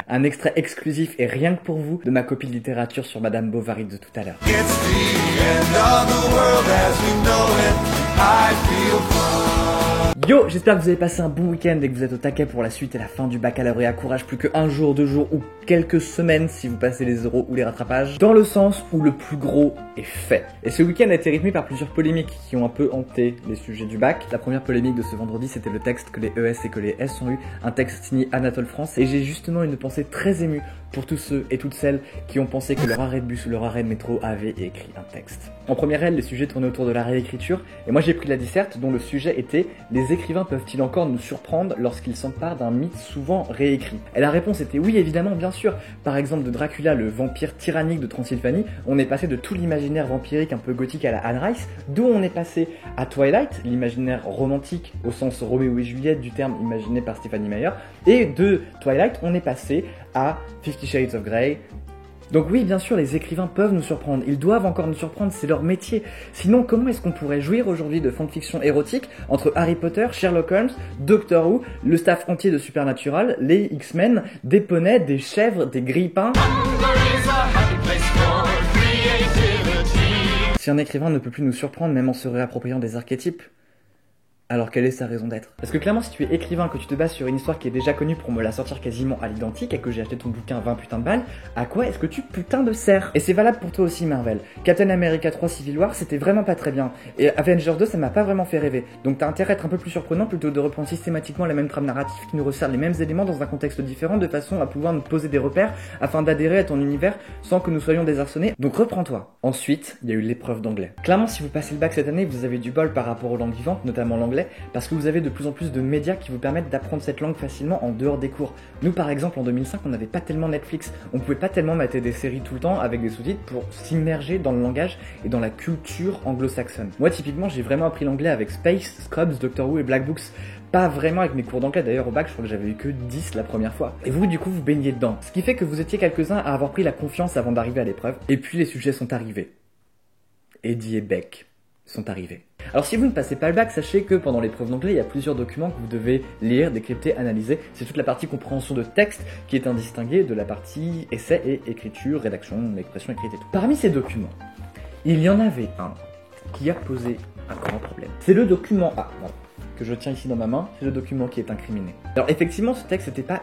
un extrait exclusif et rien que pour vous de ma copie de littérature sur Madame Bovary de tout à l'heure. Yo, j'espère que vous avez passé un bon week-end et que vous êtes au taquet pour la suite et la fin du baccalauréat. Courage, plus que 1 jour, 2 jours ou quelques semaines si vous passez les euros ou les rattrapages, dans le sens où le plus gros est fait. Et ce week-end a été rythmé par plusieurs polémiques qui ont un peu hanté les sujets du bac. La première polémique de ce vendredi, c'était le texte que les ES et que les S ont eu, un texte signé Anatole France, et j'ai justement une pensée très émue pour tous ceux et toutes celles qui ont pensé que leur arrêt de bus ou leur arrêt de métro avait écrit un texte. En première aile, les sujets tournaient autour de la réécriture, et moi j'ai pris la disserte dont le sujet était « Les écrivains peuvent-ils encore nous surprendre lorsqu'ils s'emparent d'un mythe souvent réécrit ?» Et la réponse était oui, évidemment, bien sûr. Par exemple, de Dracula, le vampire tyrannique de Transylvanie, on est passé de tout l'imaginaire vampirique un peu gothique à la Anne Rice, d'où on est passé à Twilight, l'imaginaire romantique au sens Roméo et Juliette du terme imaginé par Stephenie Meyer, et de Twilight, on est passé à 50 Shades of Grey. Donc oui, bien sûr, les écrivains peuvent nous surprendre, ils doivent encore nous surprendre, c'est leur métier. Sinon, comment est-ce qu'on pourrait jouir aujourd'hui de fanfiction érotique entre Harry Potter, Sherlock Holmes, Doctor Who, le staff entier de Supernatural, les X-Men, des poneys, des chèvres, des grippins? Si un écrivain ne peut plus nous surprendre, même en se réappropriant des archétypes, alors quelle est sa raison d'être? Parce que clairement, si tu es écrivain, que tu te bases sur une histoire qui est déjà connue pour me la sortir quasiment à l'identique et que j'ai acheté ton bouquin 20 putains de balles, à quoi est-ce que tu putain de sers? Et c'est valable pour toi aussi, Marvel. Captain America 3 Civil War, c'était vraiment pas très bien. Et Avengers 2, ça m'a pas vraiment fait rêver. Donc t'as intérêt à être un peu plus surprenant plutôt de reprendre systématiquement la même trame narrative qui nous resserre les mêmes éléments dans un contexte différent de façon à pouvoir nous poser des repères afin d'adhérer à ton univers sans que nous soyons désarçonnés. Donc reprends-toi. Ensuite, il y a eu l'épreuve d'anglais. Clairement, si vous passez le bac cette année, vous avez du bol par rapport aux langues vivantes, notamment l'anglais, parce que vous avez de plus en plus de médias qui vous permettent d'apprendre cette langue facilement en dehors des cours. Nous par exemple en 2005 on n'avait pas tellement Netflix, on pouvait pas tellement mater des séries tout le temps avec des sous-titres pour s'immerger dans le langage et dans la culture anglo-saxonne. Moi typiquement j'ai vraiment appris l'anglais avec Space, Scrubs, Doctor Who et Black Books. Pas vraiment avec mes cours d'anglais, d'ailleurs au bac je crois que j'avais eu que 10 la première fois. Et vous du coup vous baignez dedans. Ce qui fait que vous étiez quelques-uns à avoir pris la confiance avant d'arriver à l'épreuve. Et puis les sujets sont arrivés. Eddie et Beck sont arrivés. Alors si vous ne passez pas le bac, sachez que pendant l'épreuve d'anglais, il y a plusieurs documents que vous devez lire, décrypter, analyser. C'est toute la partie compréhension de texte qui est indistinguée de la partie essai et écriture, rédaction, expression écrite et tout. Parmi ces documents, il y en avait un qui a posé un grand problème. C'est le document A, que je tiens ici dans ma main, c'est le document qui est incriminé. Alors effectivement, ce texte n'était pas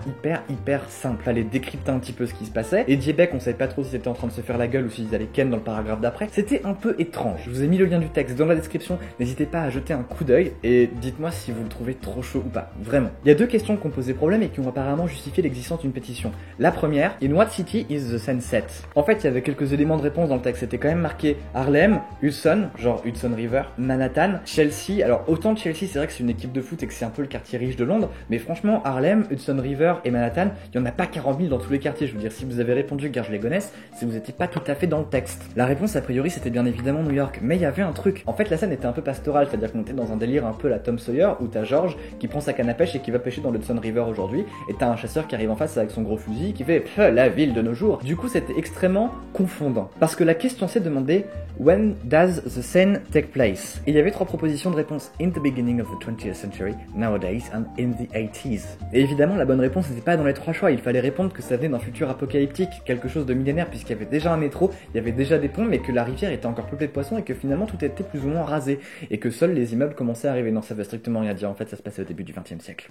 hyper simple. Fallait décrypter un petit peu ce qui se passait. Et Beck, on savait pas trop si c'était en train de se faire la gueule ou s'ils allaient ken dans le paragraphe d'après. C'était un peu étrange. Je vous ai mis le lien du texte dans la description. N'hésitez pas à jeter un coup d'œil et dites-moi si vous le trouvez trop chaud ou pas. Vraiment. Il y a deux questions qui ont posé problème et qui ont apparemment justifié l'existence d'une pétition. La première, in what city is the sunset? En fait, il y avait quelques éléments de réponse dans le texte. C'était quand même marqué Harlem, Hudson, genre Hudson River, Manhattan, Chelsea. Alors autant Chelsea, c'est vrai que c'est une équipe de foot et que c'est un peu le quartier riche de Londres, mais franchement Harlem, Hudson River et Manhattan, il y en a pas 40 000 dans tous les quartiers. Je veux dire, si vous avez répondu gare je les connaisse, c'est que vous étiez pas tout à fait dans le texte. La réponse a priori c'était bien évidemment New York, mais il y avait un truc. En fait la scène était un peu pastorale, c'est-à-dire qu'on était dans un délire un peu la Tom Sawyer où t'as George qui prend sa canne à pêche et qui va pêcher dans le Hudson River aujourd'hui, et t'as un chasseur qui arrive en face avec son gros fusil qui fait la ville de nos jours. Du coup c'était extrêmement confondant, parce que la question s'est demandé when does the scene take place? Et il y avait 3 propositions de réponse: in the beginning of the 20th century, nowadays and in the 80s. Et évidemment la bonne réponse n'était pas dans les 3 choix, il fallait répondre que ça venait d'un futur apocalyptique, quelque chose de millénaire puisqu'il y avait déjà un métro, il y avait déjà des ponts, mais que la rivière était encore peuplée de poissons et que finalement tout était plus ou moins rasé et que seuls les immeubles commençaient à arriver. Non, ça veut strictement rien dire, en fait ça se passait au début du 20e siècle.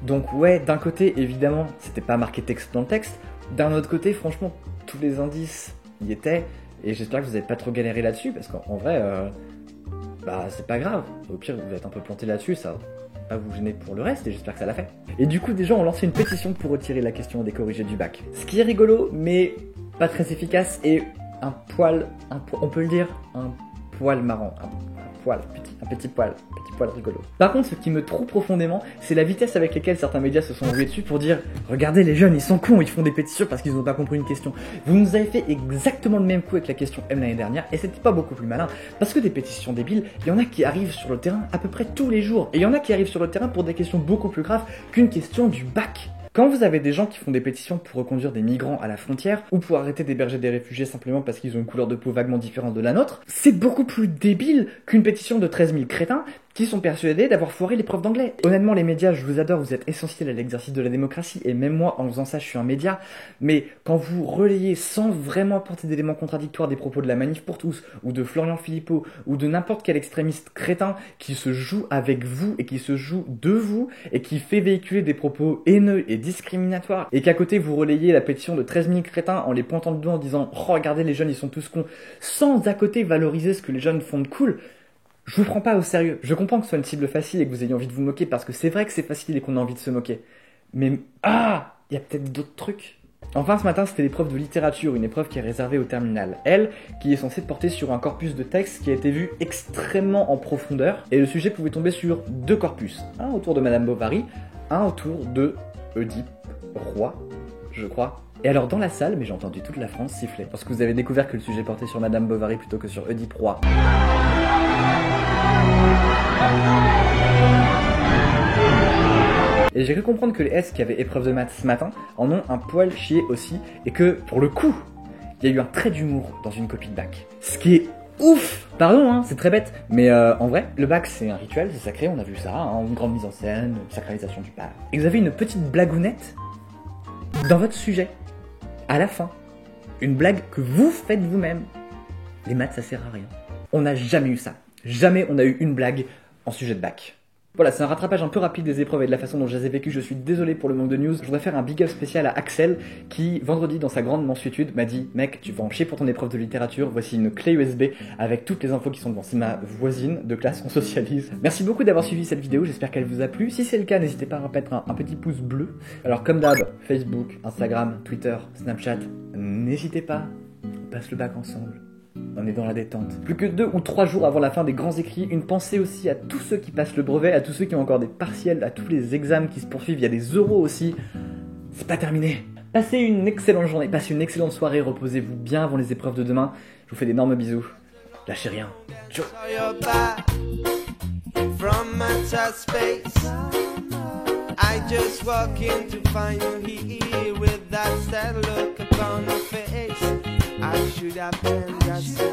Donc ouais, d'un côté évidemment c'était pas marqué texte dans le texte, d'un autre côté franchement tous les indices y étaient, et j'espère que vous avez pas trop galéré là-dessus parce qu'en vrai bah c'est pas grave, au pire vous êtes un peu planté là-dessus, ça pas vous gêner pour le reste et j'espère que ça l'a fait. Et du coup des gens ont lancé une pétition pour retirer la question des corrigés du bac. Ce qui est rigolo mais pas très efficace et on peut le dire, un poil marrant, un petit poil rigolo. Par contre, ce qui me trouve profondément, c'est la vitesse avec laquelle certains médias se sont rués dessus pour dire « Regardez les jeunes, ils sont cons, ils font des pétitions parce qu'ils n'ont pas compris une question. » Vous nous avez fait exactement le même coup avec la question M l'année dernière, et c'était pas beaucoup plus malin, parce que des pétitions débiles, il y en a qui arrivent sur le terrain à peu près tous les jours, et il y en a qui arrivent sur le terrain pour des questions beaucoup plus graves qu'une question du bac. Quand vous avez des gens qui font des pétitions pour reconduire des migrants à la frontière, ou pour arrêter d'héberger des réfugiés simplement parce qu'ils ont une couleur de peau vaguement différente de la nôtre, c'est beaucoup plus débile qu'une pétition de 13 000 crétins qui sont persuadés d'avoir foiré l'épreuve d'anglais. Honnêtement, les médias, je vous adore, vous êtes essentiels à l'exercice de la démocratie, et même moi, en faisant ça, je suis un média, mais quand vous relayez sans vraiment apporter d'éléments contradictoires des propos de la Manif pour tous, ou de Florian Philippot, ou de n'importe quel extrémiste crétin qui se joue avec vous, et qui se joue de vous, et qui fait véhiculer des propos haineux et discriminatoires, et qu'à côté vous relayez la pétition de 13 000 crétins en les pointant le doigt en disant « Oh, regardez, les jeunes, ils sont tous cons », sans à côté valoriser ce que les jeunes font de cool, je vous prends pas au sérieux. Je comprends que ce soit une cible facile et que vous ayez envie de vous moquer, parce que c'est vrai que c'est facile et qu'on a envie de se moquer. Mais, il y a peut-être d'autres trucs. Enfin, ce matin, c'était l'épreuve de littérature, une épreuve qui est réservée au terminal L, qui est censée porter sur un corpus de texte qui a été vu extrêmement en profondeur, et le sujet pouvait tomber sur 2 corpus. Un autour de Madame Bovary, un autour de Oedipe Roi, je crois. Et alors dans la salle, mais j'ai entendu toute la France siffler, parce que vous avez découvert que le sujet portait sur Madame Bovary plutôt que sur Oedipe Roi. Et j'ai cru comprendre que les S qui avaient épreuve de maths ce matin en ont un poil chié aussi, et que, pour le coup, il y a eu un trait d'humour dans une copie de bac. Ce qui est ouf! Pardon, hein, c'est très bête, mais en vrai, le bac c'est un rituel, c'est sacré, on a vu ça, hein, une grande mise en scène, une sacralisation du bac. Et vous avez une petite blagounette dans votre sujet, à la fin. Une blague que vous faites vous-même. Les maths, ça sert à rien. On n'a jamais eu ça. Jamais on a eu une blague en sujet de bac. Voilà, c'est un rattrapage un peu rapide des épreuves et de la façon dont je les ai vécues. Je suis désolé pour le manque de news. Je voudrais faire un big up spécial à Axel qui, vendredi, dans sa grande mansuétude, m'a dit « Mec, tu vas en chier pour ton épreuve de littérature. Voici une clé USB avec toutes les infos qui sont devant. » C'est ma voisine de classe, on socialise. Merci beaucoup d'avoir suivi cette vidéo. J'espère qu'elle vous a plu. Si c'est le cas, n'hésitez pas à mettre un petit pouce bleu. Alors, comme d'hab, Facebook, Instagram, Twitter, Snapchat, n'hésitez pas. On passe le bac ensemble. On est dans la détente. Plus que 2 ou 3 jours avant la fin des grands écrits, une pensée aussi à tous ceux qui passent le brevet, à tous ceux qui ont encore des partiels, à tous les examens qui se poursuivent, il y a des oraux aussi. C'est pas terminé. Passez une excellente journée, passez une excellente soirée, reposez-vous bien avant les épreuves de demain. Je vous fais d'énormes bisous. Lâchez rien. Ciao. I should have been just